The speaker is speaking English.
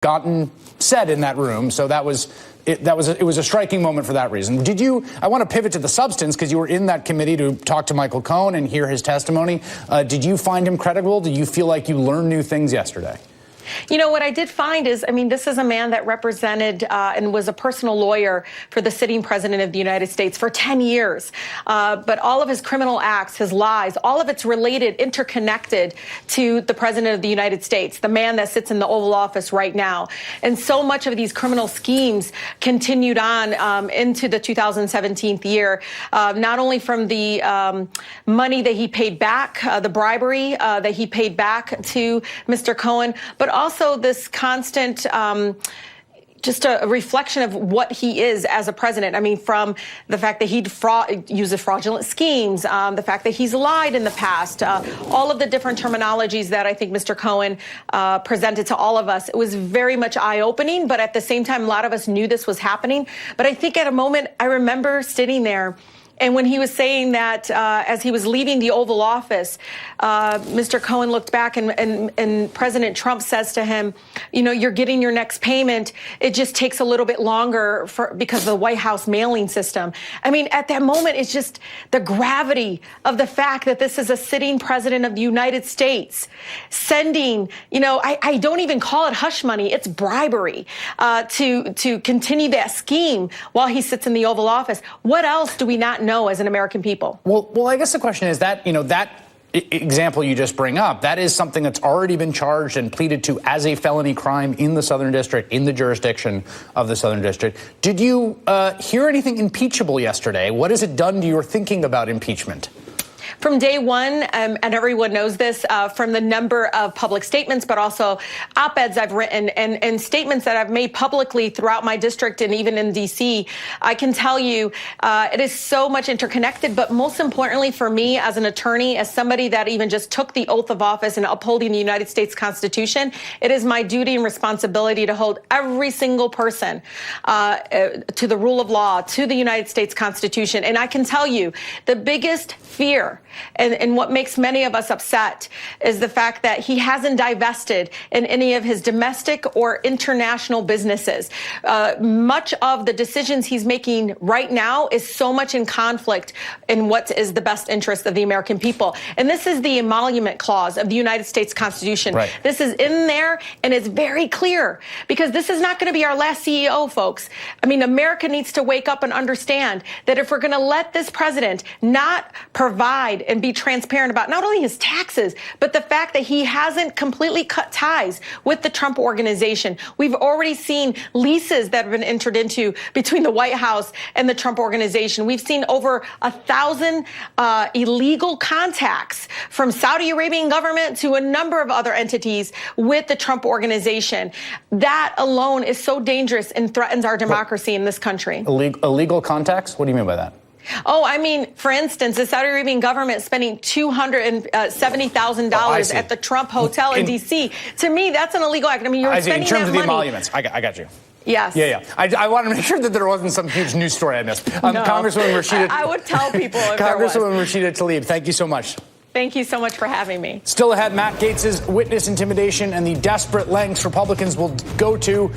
gotten said in that room. So it was a striking moment for that reason. I want to pivot to the substance because you were in that committee to talk to Michael Cohen and hear his testimony. Did you find him credible? Did you feel like you learned new things yesterday? You know, what I did find is, I mean, this is a man that represented and was a personal lawyer for the sitting president of the United States for 10 years. But all of his criminal acts, his lies, all of it's related, interconnected to the president of the United States, the man that sits in the Oval Office right now. And so much of these criminal schemes continued on into the 2017 year, not only from the money that he paid back, the bribery that he paid back to Mr. Cohen, but also this constant just a reflection of what he is as a president. I mean, from the fact that he'd uses fraudulent schemes, the fact that he's lied in the past, all of the different terminologies that I think Mr. Cohen presented to all of us. It was very much eye-opening, but at the same time, a lot of us knew this was happening. But I think at a moment, I remember sitting there, and when he was saying that as he was leaving the Oval Office, Mr. Cohen looked back and President Trump says to him, you know, you're getting your next payment. It just takes a little bit longer because of the White House mailing system. I mean, at that moment, it's just the gravity of the fact that this is a sitting president of the United States sending, you know, I don't even call it hush money. It's bribery to continue that scheme while he sits in the Oval Office. What else do we not know as an American people? Well, I guess the question is that, you know, that example you just bring up, that is something that's already been charged and pleaded to as a felony crime in the Southern District, in the jurisdiction of the Southern District. Did you hear anything impeachable yesterday? What has it done to your thinking about impeachment? From day one, and everyone knows this, from the number of public statements, but also op-eds I've written and statements that I've made publicly throughout my district and even in D.C., I can tell you it is so much interconnected. But most importantly for me as an attorney, as somebody that even just took the oath of office and upholding the United States Constitution, it is my duty and responsibility to hold every single person to the rule of law, to the United States Constitution. And I can tell you the biggest fear and what makes many of us upset is the fact that he hasn't divested in any of his domestic or international businesses. Much of the decisions he's making right now is so much in conflict in what is the best interest of the American people. And this is the Emolument Clause of the United States Constitution. Right. This is in there, and it's very clear, because this is not going to be our last CEO, folks. I mean, America needs to wake up and understand that if we're going to let this president not provide and be transparent about not only his taxes, but the fact that he hasn't completely cut ties with the Trump organization. We've already seen leases that have been entered into between the White House and the Trump organization. We've seen over 1,000 illegal contacts from Saudi Arabian government to a number of other entities with the Trump organization. That alone is so dangerous and threatens our democracy in this country. Illegal contacts? What do you mean by that? Oh, I mean, for instance, the Saudi Arabian government spending $270,000 at the Trump Hotel in D.C. To me, that's an illegal act. I mean, you're spending that money. In terms of the emoluments, I got you. Yes. Yeah. I want to make sure that there wasn't some huge news story I missed. No. Congresswoman Rashida. I would tell people if there was. Congresswoman Rashida Tlaib, thank you so much. Thank you so much for having me. Still ahead, Matt Gaetz's witness intimidation and the desperate lengths Republicans will go to